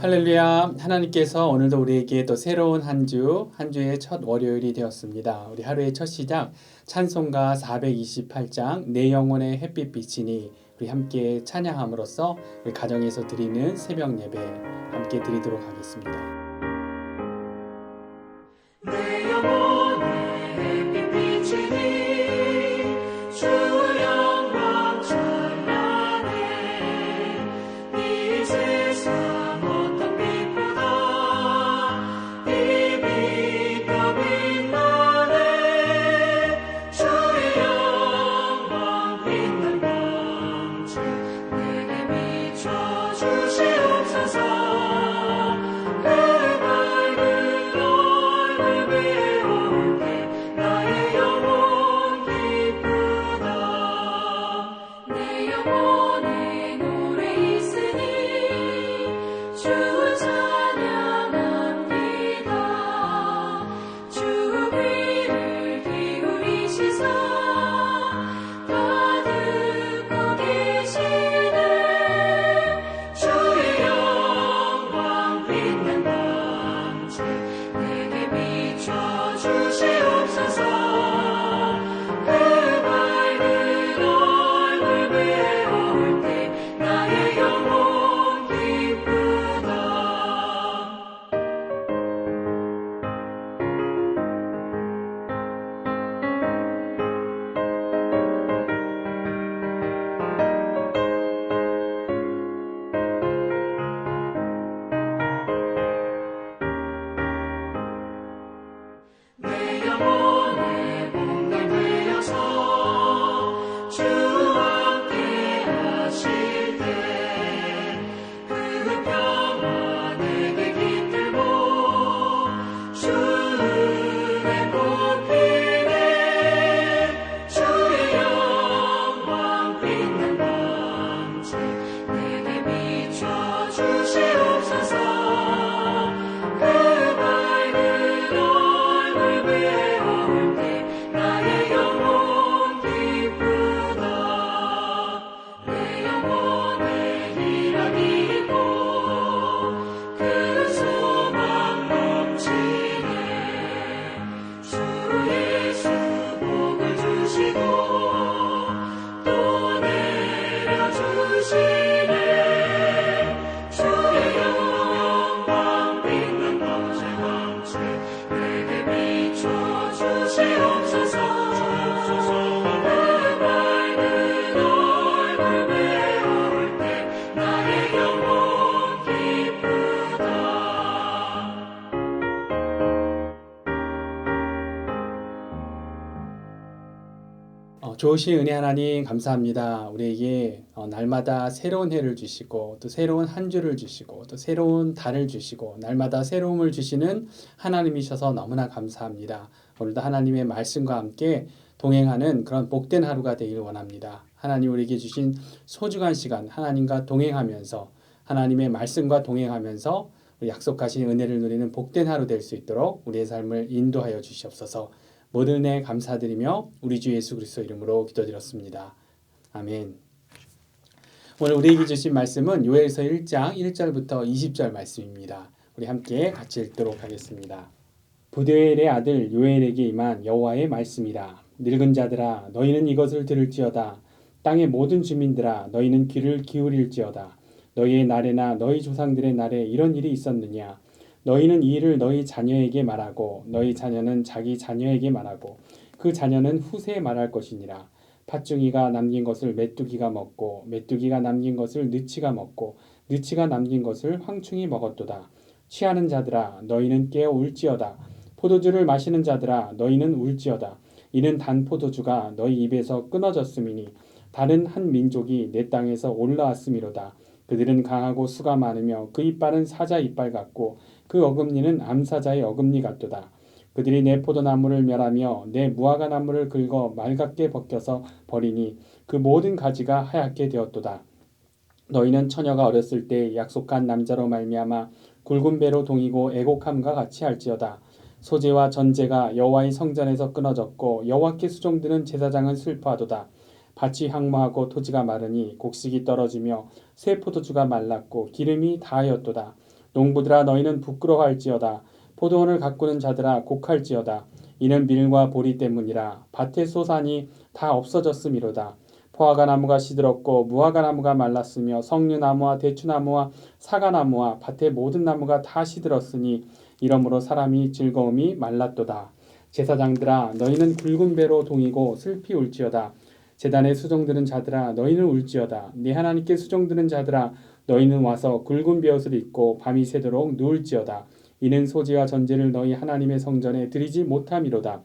할렐루야. 하나님께서 오늘도 우리에게 또 새로운 한 주의 첫 월요일이 되었습니다. 우리 하루의 첫 시작 찬송가 428장 내 영혼의 햇빛 비치니 우리 함께 찬양함으로써 우리 가정에서 드리는 새벽 예배 함께 드리도록 하겠습니다. 내 영혼의 햇빛 비치니 주 영광 찬란해 이 세상 좋으신 은혜 하나님 감사합니다. 우리에게 날마다 새로운 해를 주시고 또 새로운 한 주를 주시고 또 새로운 달을 주시고 날마다 새로움을 주시는 하나님이셔서 너무나 감사합니다. 오늘도 하나님의 말씀과 함께 동행하는 그런 복된 하루가 되길 원합니다. 하나님 우리에게 주신 소중한 시간 하나님과 동행하면서 하나님의 말씀과 동행하면서 우리 약속하신 은혜를 누리는 복된 하루 될 수 있도록 우리의 삶을 인도하여 주시옵소서. 모든 은혜 감사드리며 우리 주 예수 그리스도 이름으로 기도드렸습니다. 아멘. 오늘 우리에게 주신 말씀은 요엘서 1장 1절부터 20절 말씀입니다. 우리 함께 같이 읽도록 하겠습니다. 부드엘의 아들 요엘에게 임한 여호와의 말씀이라. 늙은 자들아 너희는 이것을 들을지어다. 땅의 모든 주민들아 너희는 귀를 기울일지어다. 너희의 날에나 너희 조상들의 날에 이런 일이 있었느냐. 너희는 이 일을 너희 자녀에게 말하고 너희 자녀는 자기 자녀에게 말하고 그 자녀는 후세에 말할 것이니라. 팥중이가 남긴 것을 메뚜기가 먹고 메뚜기가 남긴 것을 느치가 먹고 느치가 남긴 것을 황충이 먹었도다. 취하는 자들아 너희는 깨어 울지어다. 포도주를 마시는 자들아 너희는 울지어다. 이는 단 포도주가 너희 입에서 끊어졌음이니 다른 한 민족이 내 땅에서 올라왔음이로다. 그들은 강하고 수가 많으며 그 이빨은 사자 이빨 같고 그 어금니는 암사자의 어금니 같도다. 그들이 내 포도나무를 멸하며 내 무화과 나무를 긁어 말갛게 벗겨서 버리니 그 모든 가지가 하얗게 되었도다. 너희는 처녀가 어렸을 때 약속한 남자로 말미암아 굵은 배로 동이고 애곡함과 같이 할지어다. 소재와 전제가 여호와의 성전에서 끊어졌고 여호와께 수종드는 제사장은 슬퍼하도다. 밭이 황무하고 토지가 마르니 곡식이 떨어지며 새 포도주가 말랐고 기름이 다하였도다. 농부들아 너희는 부끄러워할지어다. 포도원을 가꾸는 자들아 곡할지어다. 이는 밀과 보리 때문이라. 밭의 소산이 다 없어졌음이로다. 포화가 나무가 시들었고 무화과 나무가 말랐으며 석류나무와 대추나무와 사과나무와 밭의 모든 나무가 다 시들었으니 이러므로 사람이 즐거움이 말랐도다. 제사장들아 너희는 굵은 배로 동이고 슬피 울지어다. 제단에 수종드는 자들아 너희는 울지어다. 네 하나님께 수종드는 자들아 너희는 와서 굵은 베옷을 입고 밤이 새도록 누울지어다. 이는 소지와 전제를 너희 하나님의 성전에 드리지 못함이로다.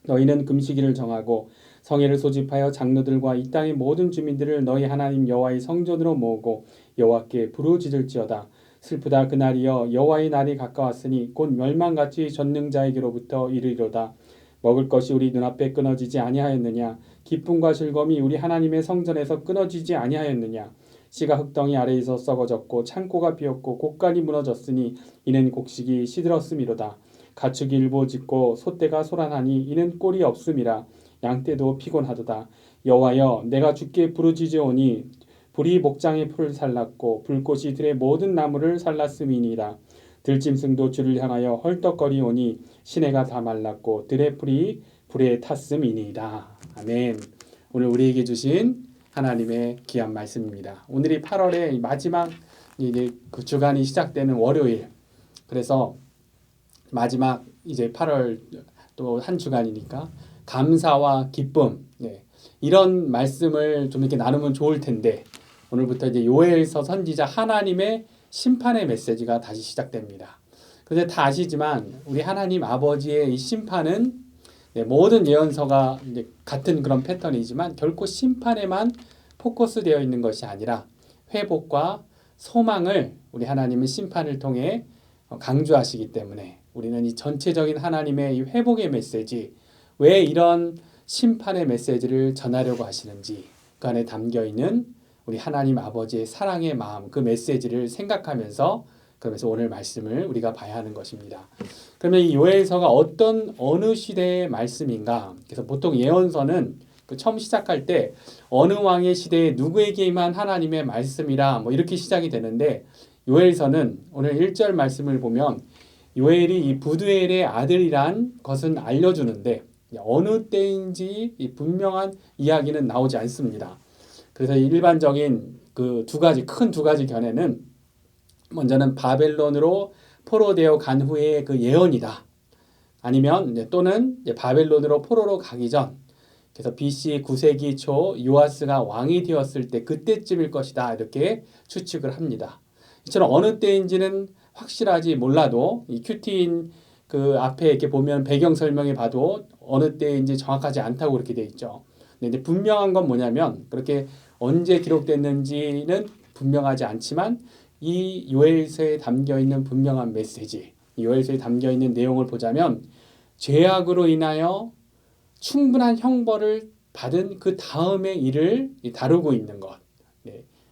너희는 금식일을 정하고 성회를 소집하여 장로들과 이 땅의 모든 주민들을 너희 하나님 여호와의 성전으로 모으고 여호와께 부르짖을지어다. 슬프다 그날이여 여호와의 날이 가까웠으니 곧 멸망같이 전능자에게로부터 이르리로다. 먹을 것이 우리 눈앞에 끊어지지 아니하였느냐. 기쁨과 즐거움이 우리 하나님의 성전에서 끊어지지 아니하였느냐. 씨가 흙덩이 아래에서 썩어졌고 창고가 비었고 곡간이 무너졌으니 이는 곡식이 시들었음이로다. 가축이 일부짖고 소떼가 소란하니 이는 꼴이 없음이라. 양떼도 피곤하도다. 여호와여 내가 주께 부르짖으오니 불이 목장의 풀을 살랐고 불꽃이 들의 모든 나무를 살랐음이니라. 들짐승도 주를 향하여 헐떡거리오니 시내가 다 말랐고 들의 풀이 불에 탔음이니이다. 아멘. 오늘 우리에게 주신 하나님의 귀한 말씀입니다. 오늘이 8월의 마지막 이제 그 주간이 시작되는 월요일. 그래서 마지막 이제 8월 또 한 주간이니까 감사와 기쁨, 이런 말씀을 좀 이렇게 나누면 좋을 텐데 오늘부터 이제 요엘서 선지자 하나님의 심판의 메시지가 다시 시작됩니다. 그런데 다 아시지만 우리 하나님 아버지의 이 심판은 모든 예언서가 이제 같은 그런 패턴이지만 결코 심판에만 포커스되어 있는 것이 아니라 회복과 소망을 우리 하나님은 심판을 통해 강조하시기 때문에 우리는 이 전체적인 하나님의 이 회복의 메시지, 왜 이런 심판의 메시지를 전하려고 하시는지 그 안에 담겨있는 우리 하나님 아버지의 사랑의 마음, 그 메시지를 생각하면서 그러면서 오늘 말씀을 우리가 봐야 하는 것입니다. 그러면 이 요엘서가 어느 시대의 말씀인가? 그래서 보통 예언서는 그 처음 시작할 때 어느 왕의 시대에 누구에게 임한 하나님의 말씀이라 뭐 이렇게 시작이 되는데 요엘서는 오늘 1절 말씀을 보면 요엘이 이 부두엘의 아들이란 것은 알려주는데 어느 때인지 이 분명한 이야기는 나오지 않습니다. 그래서 일반적인 그 큰 두 가지 견해는 먼저는 바벨론으로 포로되어 간 후에 그 예언이다. 아니면 또는 바벨론으로 포로로 가기 전, 그래서 BC 9세기 초 요아스가 왕이 되었을 때 그때쯤일 것이다. 이렇게 추측을 합니다. 이처럼 어느 때인지는 확실하지 몰라도 이 큐티인 그 앞에 이렇게 보면 배경 설명에 봐도 어느 때인지 정확하지 않다고 그렇게 돼 있죠. 근데 분명한 건 뭐냐면 그렇게 언제 기록됐는지는 분명하지 않지만 이 요엘서에 담겨 있는 분명한 메시지, 이 요엘서에 담겨 있는 내용을 보자면 죄악으로 인하여 충분한 형벌을 받은 그 다음의 일을 다루고 있는 것,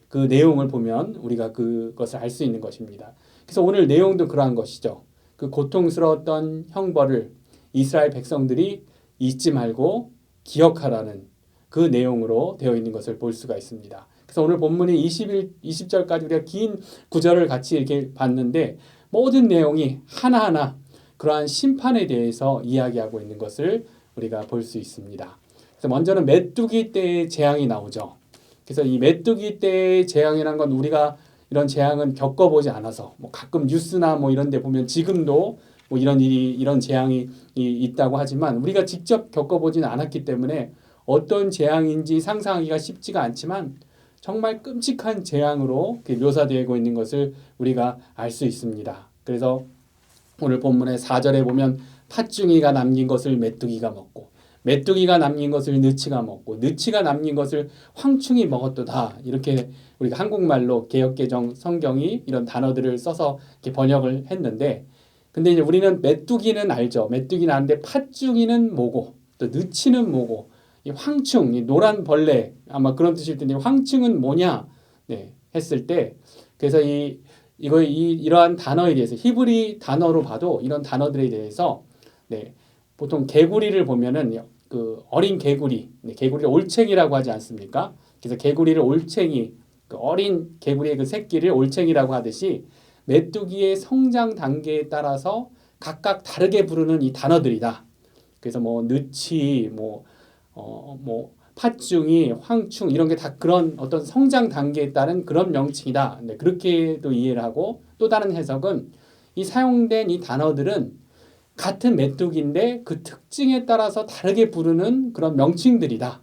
그 내용을 보면 우리가 그것을 알 수 있는 것입니다. 그래서 오늘 내용도 그러한 것이죠. 그 고통스러웠던 형벌을 이스라엘 백성들이 잊지 말고 기억하라는 그 내용으로 되어 있는 것을 볼 수가 있습니다. 그래서 오늘 본문이 20절까지 우리가 긴 구절을 같이 이렇게 봤는데 모든 내용이 하나하나 그러한 심판에 대해서 이야기하고 있는 것을 우리가 볼 수 있습니다. 그래서 먼저는 메뚜기 때의 재앙이 나오죠. 그래서 이 메뚜기 때의 재앙이라는 건 우리가 이런 재앙은 겪어보지 않아서 뭐 가끔 뉴스나 뭐 이런 데 보면 지금도 뭐 이런 재앙이 있다고 하지만 우리가 직접 겪어보지는 않았기 때문에 어떤 재앙인지 상상하기가 쉽지가 않지만 정말 끔찍한 재앙으로 묘사되고 있는 것을 우리가 알 수 있습니다. 그래서 오늘 본문의 4절에 보면 팥중이가 남긴 것을 메뚜기가 먹고 메뚜기가 남긴 것을 느치가 먹고 느치가 남긴 것을 황충이 먹었도다. 이렇게 우리가 한국말로 개역개정 성경이 이런 단어들을 써서 이렇게 번역을 했는데 근데 이제 우리는 메뚜기는 알죠. 메뚜기는 아는데 팥중이는 뭐고 또 느치는 뭐고 이 황충, 이 노란 벌레 아마 그런 뜻일 텐데 황충은 뭐냐 했을 때 그래서 이러한 단어에 대해서 히브리 단어로 봐도 이런 단어들에 대해서 보통 개구리를 보면은 그 어린 개구리를 올챙이라고 하지 않습니까? 그래서 개구리를 올챙이, 그 어린 개구리의 그 새끼를 올챙이라고 하듯이 메뚜기의 성장 단계에 따라서 각각 다르게 부르는 이 단어들이다. 그래서 뭐 느치, 뭐 팥중이, 황충 이런 게 다 그런 어떤 성장 단계에 따른 그런 명칭이다. 네, 그렇게도 이해를 하고 또 다른 해석은 이 사용된 이 단어들은 같은 메뚜기인데 그 특징에 따라서 다르게 부르는 그런 명칭들이다.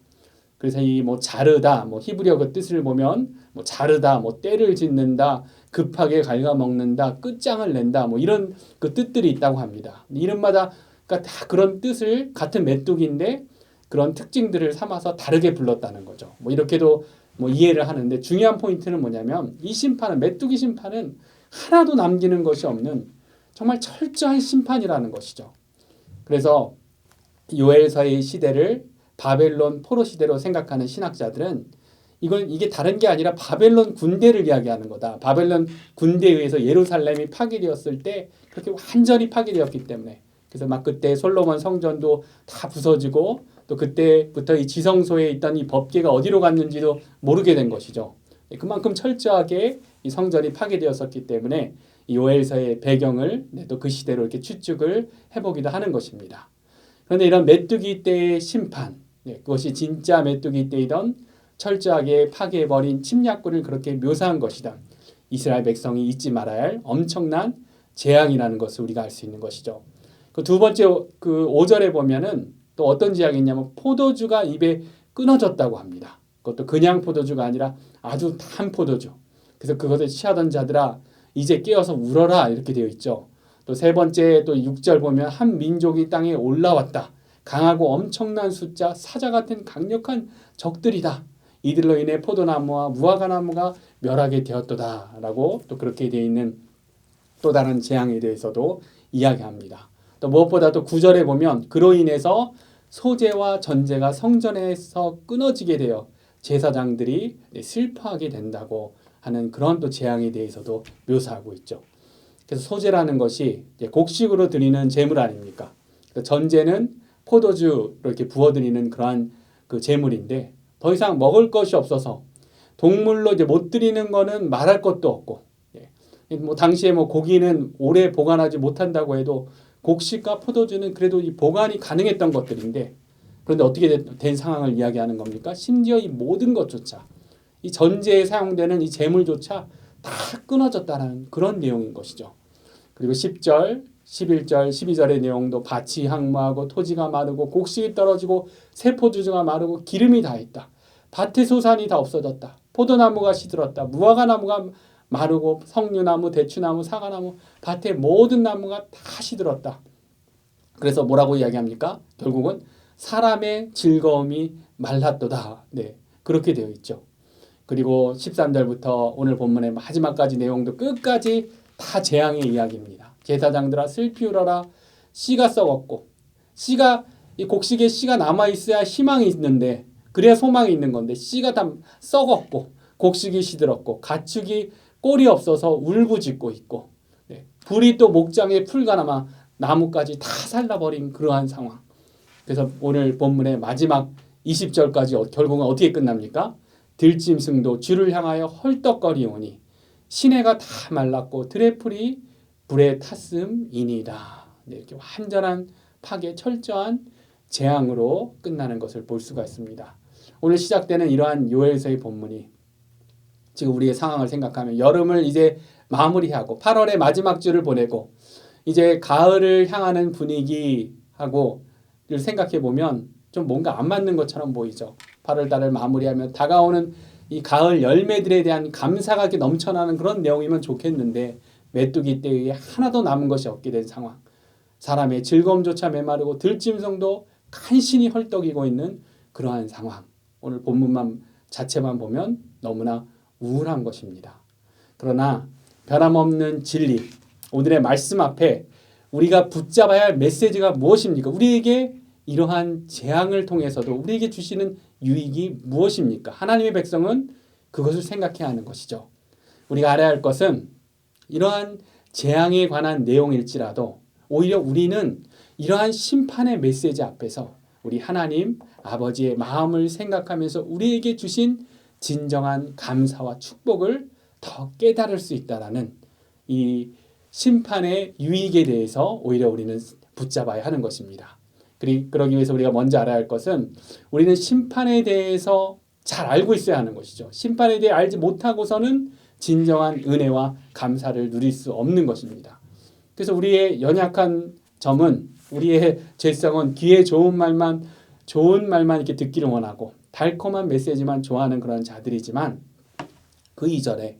그래서 이 뭐 자르다, 뭐 히브리어 그 뜻을 보면 뭐 자르다, 뭐 때를 짓는다, 급하게 갉아먹는다, 끝장을 낸다, 뭐 이런 그 뜻들이 있다고 합니다. 이름마다 그러니까 다 그런 뜻을 같은 메뚜기인데 그런 특징들을 삼아서 다르게 불렀다는 거죠. 뭐 이렇게도 뭐 이해를 하는데 중요한 포인트는 뭐냐면 이 심판은 메뚜기 심판은 하나도 남기는 것이 없는 정말 철저한 심판이라는 것이죠. 그래서 요엘서의 시대를 바벨론 포로 시대로 생각하는 신학자들은 이게 다른 게 아니라 바벨론 군대를 이야기하는 거다. 바벨론 군대에 의해서 예루살렘이 파괴되었을 때 그렇게 완전히 파괴되었기 때문에 그래서 막 그때 솔로몬 성전도 다 부서지고 또 그때부터 이 지성소에 있던 이 법궤가 어디로 갔는지도 모르게 된 것이죠. 그만큼 철저하게 이 성전이 파괴되었었기 때문에 이 요엘서의 배경을 또 그 시대로 이렇게 추측을 해보기도 하는 것입니다. 그런데 이런 메뚜기 때의 심판, 그것이 진짜 메뚜기 때이던 철저하게 파괴해버린 침략군을 그렇게 묘사한 것이다. 이스라엘 백성이 잊지 말아야 할 엄청난 재앙이라는 것을 우리가 알 수 있는 것이죠. 그 두 번째 그 5절에 보면은 또 어떤 재앙이 있냐면 포도주가 입에 끊어졌다고 합니다. 그것도 그냥 포도주가 아니라 아주 단 포도주. 그래서 그것을 취하던 자들아 이제 깨어서 울어라 이렇게 되어 있죠. 또 세 번째 또 6절 보면 한 민족이 땅에 올라왔다. 강하고 엄청난 숫자 사자 같은 강력한 적들이다. 이들로 인해 포도나무와 무화과나무가 멸하게 되었도다라고 또 그렇게 되어 있는 또 다른 재앙에 대해서도 이야기합니다. 또 무엇보다도 9절에 보면 그로 인해서 소재와 전제가 성전에서 끊어지게 되어 제사장들이 슬퍼하게 된다고 하는 그런 또 재앙에 대해서도 묘사하고 있죠. 그래서 소재라는 것이 곡식으로 드리는 제물 아닙니까? 전제는 포도주로 이렇게 부어드리는 그러한 그 제물인데 더 이상 먹을 것이 없어서 동물로 이제 못 드리는 거는 말할 것도 없고, 뭐 당시에 뭐 고기는 오래 보관하지 못한다고 해도 곡식과 포도주는 그래도 이 보관이 가능했던 것들인데 그런데 어떻게 된 상황을 이야기하는 겁니까? 심지어 이 모든 것조차 이 전제에 사용되는 이 제물조차 다 끊어졌다는 그런 내용인 것이죠. 그리고 10절, 11절, 12절의 내용도 밭이 항무하고 토지가 마르고 곡식이 떨어지고 세포주가 마르고 기름이 다 있다. 밭의 소산이 다 없어졌다. 포도나무가 시들었다. 무화과나무가 마르고 석류나무, 대추나무, 사과나무, 밭의 모든 나무가 다 시들었다. 그래서 뭐라고 이야기합니까? 결국은 사람의 즐거움이 말랐도다. 네, 그렇게 되어 있죠. 그리고 13절부터 오늘 본문의 마지막까지 내용도 끝까지 다 재앙의 이야기입니다. 제사장들아 슬피 울어라. 씨가 썩었고 이 곡식에 씨가 남아 있어야 희망이 있는데 그래야 소망이 있는 건데 씨가 다 썩었고 곡식이 시들었고 가축이 꼴이 없어서 울부짖고 있고 불이 또 목장에 풀가 남아 나무까지 다 살라버린 그러한 상황. 그래서 오늘 본문의 마지막 20절까지 결국은 어떻게 끝납니까? 들짐승도 주를 향하여 헐떡거리오니 시내가 다 말랐고 들의 풀이 불에 탔음이니이다. 이렇게 완전한 파괴, 철저한 재앙으로 끝나는 것을 볼 수가 있습니다. 오늘 시작되는 이러한 요엘서의 본문이 지금 우리의 상황을 생각하면 여름을 이제 마무리하고 8월의 마지막 주를 보내고 이제 가을을 향하는 분위기하고를 생각해 보면 좀 뭔가 안 맞는 것처럼 보이죠. 8월 달을 마무리하면 다가오는 이 가을 열매들에 대한 감사가 이렇게 넘쳐나는 그런 내용이면 좋겠는데 메뚜기 때에 하나도 남은 것이 없게 된 상황. 사람의 즐거움조차 메마르고 들짐승도 간신히 헐떡이고 있는 그러한 상황. 오늘 본문만 자체만 보면 너무나 우울한 것입니다. 그러나 변함없는 진리, 오늘의 말씀 앞에 우리가 붙잡아야 할 메시지가 무엇입니까? 우리에게 이러한 재앙을 통해서도 우리에게 주시는 유익이 무엇입니까? 하나님의 백성은 그것을 생각해야 하는 것이죠. 우리가 알아야 할 것은 이러한 재앙에 관한 내용일지라도 오히려 우리는 이러한 심판의 메시지 앞에서 우리 하나님 아버지의 마음을 생각하면서 우리에게 주신 진정한 감사와 축복을 더 깨달을 수 있다라는 이 심판의 유익에 대해서 오히려 우리는 붙잡아야 하는 것입니다. 그러기 위해서 우리가 먼저 알아야 할 것은 우리는 심판에 대해서 잘 알고 있어야 하는 것이죠. 심판에 대해 알지 못하고서는 진정한 은혜와 감사를 누릴 수 없는 것입니다. 그래서 우리의 연약한 점은, 우리의 죄성은 귀에 좋은 말만 이렇게 듣기를 원하고 달콤한 메시지만 좋아하는 그런 자들이지만, 그 이전에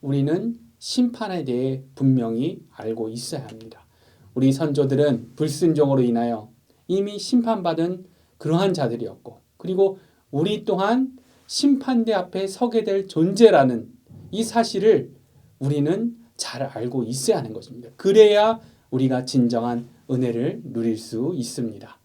우리는 심판에 대해 분명히 알고 있어야 합니다. 우리 선조들은 불순종으로 인하여 이미 심판받은 그러한 자들이었고, 그리고 우리 또한 심판대 앞에 서게 될 존재라는 이 사실을 우리는 잘 알고 있어야 하는 것입니다. 그래야 우리가 진정한 은혜를 누릴 수 있습니다.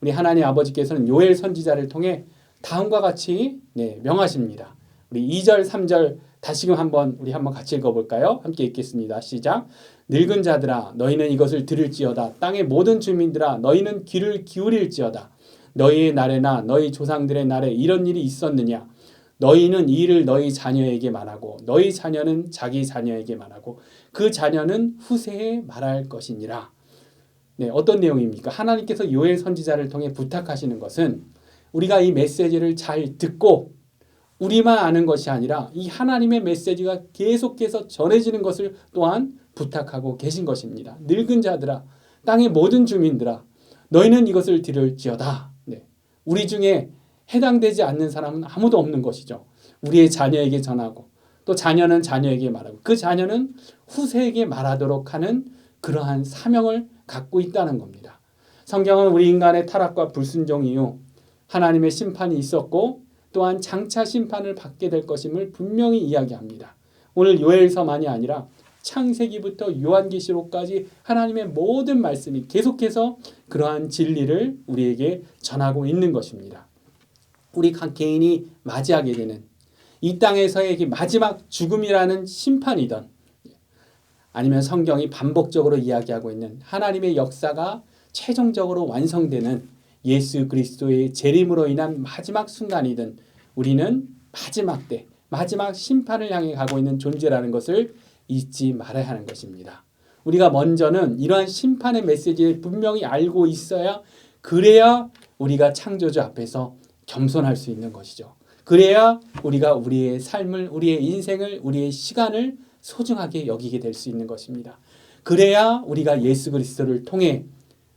우리 하나님 아버지께서는 요엘 선지자를 통해 다음과 같이 명하십니다. 우리 2절, 3절 다시금 우리 한번 같이 읽어볼까요? 함께 읽겠습니다. 시작. 늙은 자들아 너희는 이것을 들을지어다. 땅의 모든 주민들아 너희는 귀를 기울일지어다. 너희의 날에나 너희 조상들의 날에 이런 일이 있었느냐? 너희는 이 일을 너희 자녀에게 말하고 너희 자녀는 자기 자녀에게 말하고 그 자녀는 후세에 말할 것이니라. 어떤 내용입니까? 하나님께서 요엘 선지자를 통해 부탁하시는 것은 우리가 이 메시지를 잘 듣고 우리만 아는 것이 아니라 이 하나님의 메시지가 계속해서 전해지는 것을 또한 부탁하고 계신 것입니다. 늙은 자들아, 땅의 모든 주민들아, 너희는 이것을 들을지어다. 우리 중에 해당되지 않는 사람은 아무도 없는 것이죠. 우리의 자녀에게 전하고 또 자녀는 자녀에게 말하고 그 자녀는 후세에게 말하도록 하는 그러한 사명을 갖고 있다는 겁니다. 성경은 우리 인간의 타락과 불순종 이후 하나님의 심판이 있었고 또한 장차 심판을 받게 될 것임을 분명히 이야기합니다. 오늘 요엘서만이 아니라 창세기부터 요한계시록까지 하나님의 모든 말씀이 계속해서 그러한 진리를 우리에게 전하고 있는 것입니다. 우리 각 개인이 맞이하게 되는 이 땅에서의 마지막 죽음이라는 심판이든 아니면 성경이 반복적으로 이야기하고 있는 하나님의 역사가 최종적으로 완성되는 예수 그리스도의 재림으로 인한 마지막 순간이든 우리는 마지막 때, 마지막 심판을 향해 가고 있는 존재라는 것을 잊지 말아야 하는 것입니다. 우리가 먼저는 이러한 심판의 메시지를 분명히 알고 있어야, 그래야 우리가 창조주 앞에서 겸손할 수 있는 것이죠. 그래야 우리가 우리의 삶을, 우리의 인생을, 우리의 시간을 소중하게 여기게 될 수 있는 것입니다. 그래야 우리가 예수 그리스도를 통해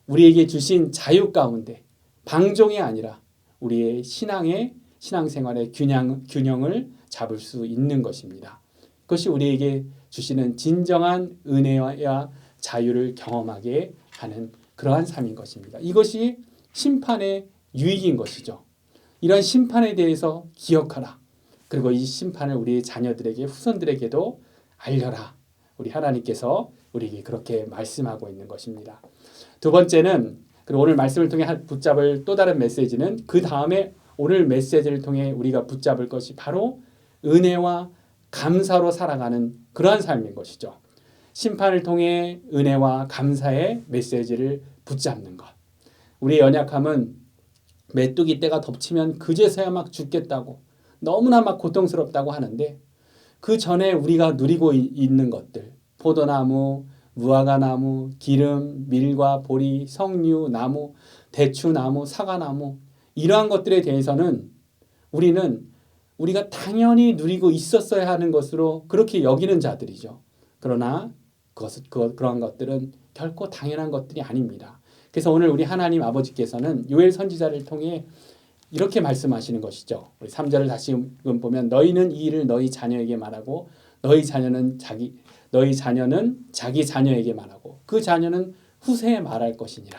우리에게 주신 자유 가운데 방종이 아니라 우리의 신앙생활의 균형을 잡을 수 있는 것입니다. 그것이 우리에게 주시는 진정한 은혜와 자유를 경험하게 하는 그러한 삶인 것입니다. 이것이 심판의 유익인 것이죠. 이런 심판에 대해서 기억하라. 그리고 이 심판을 우리 자녀들에게, 후손들에게도 알려라. 우리 하나님께서 우리에게 그렇게 말씀하고 있는 것입니다. 두 번째는, 그리고 오늘 말씀을 통해 붙잡을 또 다른 메시지는, 그 다음에 오늘 메시지를 통해 우리가 붙잡을 것이 바로 은혜와 감사로 살아가는 그러한 삶인 것이죠. 심판을 통해 은혜와 감사의 메시지를 붙잡는 것. 우리의 연약함은 메뚜기 떼가 덮치면 그제서야 막 죽겠다고, 너무나 막 고통스럽다고 하는데, 그 전에 우리가 누리고 있는 것들, 포도나무, 무화과나무, 기름, 밀과 보리, 석류, 나무, 대추나무, 사과나무, 이러한 것들에 대해서는 우리가 당연히 누리고 있었어야 하는 것으로 그렇게 여기는 자들이죠. 그러나 그러한 것들은 결코 당연한 것들이 아닙니다. 그래서 오늘 우리 하나님 아버지께서는 요엘 선지자를 통해 이렇게 말씀하시는 것이죠. 우리 3절을 다시금 보면, 너희는 이 일을 너희 자녀에게 말하고 너희 자녀는 자기 자녀에게 말하고 그 자녀는 후세에 말할 것이니라.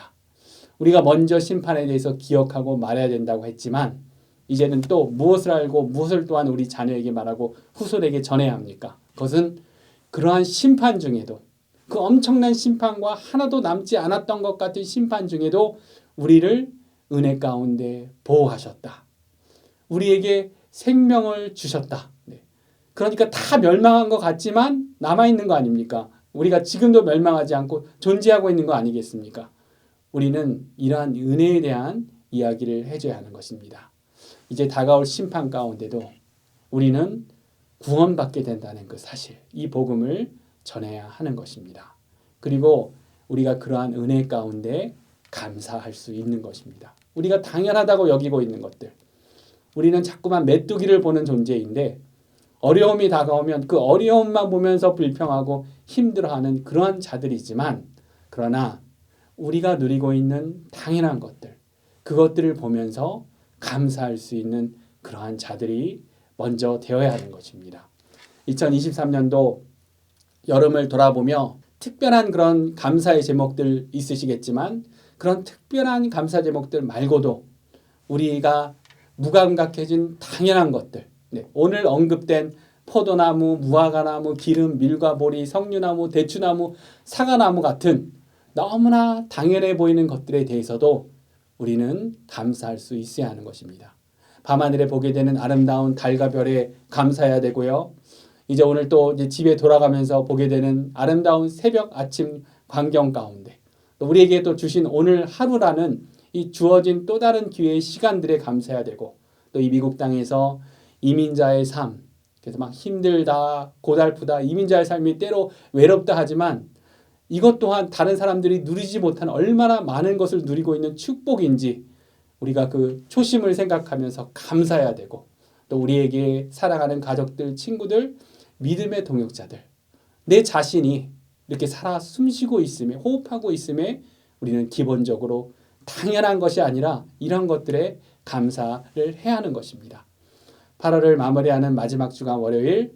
우리가 먼저 심판에 대해서 기억하고 말해야 된다고 했지만, 이제는 또 무엇을 알고 무엇을 또한 우리 자녀에게 말하고 후손에게 전해야 합니까? 그것은 그러한 심판 중에도, 그 엄청난 심판과 하나도 남지 않았던 것 같은 심판 중에도 우리를 은혜 가운데 보호하셨다. 우리에게 생명을 주셨다. 그러니까 다 멸망한 것 같지만 남아있는 거 아닙니까? 우리가 지금도 멸망하지 않고 존재하고 있는 거 아니겠습니까? 우리는 이러한 은혜에 대한 이야기를 해줘야 하는 것입니다. 이제 다가올 심판 가운데도 우리는 구원받게 된다는 그 사실, 이 복음을 전해야 하는 것입니다. 그리고 우리가 그러한 은혜 가운데 감사할 수 있는 것입니다. 우리가 당연하다고 여기고 있는 것들, 우리는 자꾸만 메뚜기를 보는 존재인데 어려움이 다가오면 그 어려움만 보면서 불평하고 힘들어하는 그러한 자들이지만, 그러나 우리가 누리고 있는 당연한 것들, 그것들을 보면서 감사할 수 있는 그러한 자들이 먼저 되어야 하는 것입니다. 2023년도 여름을 돌아보며 특별한 그런 감사의 제목들 있으시겠지만, 그런 특별한 감사 제목들 말고도 우리가 무감각해진 당연한 것들, 오늘 언급된 포도나무, 무화과나무, 기름, 밀과 보리, 석류나무, 대추나무, 사과나무 같은 너무나 당연해 보이는 것들에 대해서도 우리는 감사할 수 있어야 하는 것입니다. 밤하늘에 보게 되는 아름다운 달과 별에 감사해야 되고요. 이제 오늘 또 이제 집에 돌아가면서 보게 되는 아름다운 새벽 아침 광경 가운데, 또 우리에게 또 주신 오늘 하루라는 이 주어진 또 다른 기회의 시간들에 감사해야 되고, 또 이 미국 땅에서 이민자의 삶, 그래서 막 힘들다, 고달프다, 이민자의 삶이 때로 외롭다 하지만 이것 또한 다른 사람들이 누리지 못한 얼마나 많은 것을 누리고 있는 축복인지 우리가 그 초심을 생각하면서 감사해야 되고, 또 우리에게 사랑하는 가족들, 친구들, 믿음의 동역자들, 내 자신이 이렇게 살아 숨쉬고 있음에, 호흡하고 있음에 우리는 기본적으로 당연한 것이 아니라 이런 것들에 감사를 해야 하는 것입니다. 8월을 마무리하는 마지막 주간 월요일,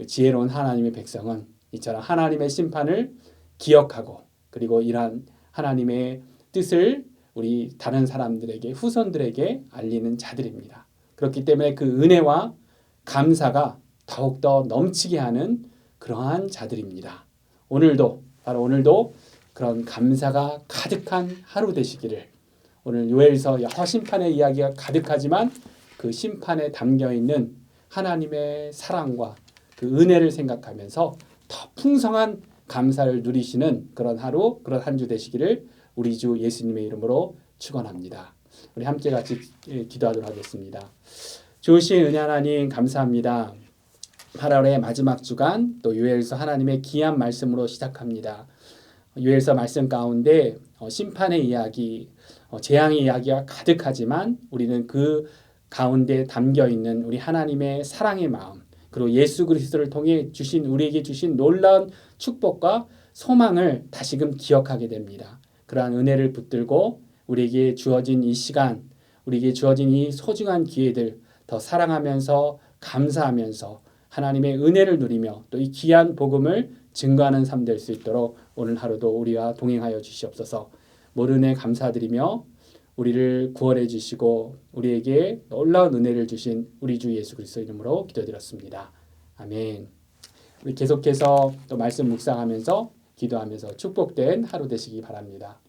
지혜로운 하나님의 백성은 이처럼 하나님의 심판을 기억하고, 그리고 이러한 하나님의 뜻을 우리 다른 사람들에게, 후손들에게 알리는 자들입니다. 그렇기 때문에 그 은혜와 감사가 더욱더 넘치게 하는 그러한 자들입니다. 오늘도, 바로 오늘도 그런 감사가 가득한 하루 되시기를, 오늘 요엘서 여러 심판의 이야기가 가득하지만 그 심판에 담겨있는 하나님의 사랑과 그 은혜를 생각하면서 더 풍성한 감사를 누리시는 그런 하루, 그런 한 주 되시기를 우리 주 예수님의 이름으로 축원합니다. 우리 함께 같이 기도하도록 하겠습니다. 좋으신 은혜 하나님 감사합니다. 8월의 마지막 주간, 또 요엘서 하나님의 귀한 말씀으로 시작합니다. 요엘서 말씀 가운데 심판의 이야기, 재앙의 이야기가 가득하지만 우리는 그 가운데 담겨있는 우리 하나님의 사랑의 마음, 그리고 예수 그리스도를 통해 우리에게 주신 놀라운 축복과 소망을 다시금 기억하게 됩니다. 그러한 은혜를 붙들고 우리에게 주어진 이 시간, 우리에게 주어진 이 소중한 기회들 더 사랑하면서 감사하면서 하나님의 은혜를 누리며 또 이 귀한 복음을 증거하는 삶 될 수 있도록 오늘 하루도 우리와 동행하여 주시옵소서. 모르는 감사드리며 우리를 구원해 주시고 우리에게 놀라운 은혜를 주신 우리 주 예수 그리스도 이름으로 기도드렸습니다. 아멘. 우리 계속해서 또 말씀 묵상하면서 기도하면서 축복된 하루 되시기 바랍니다.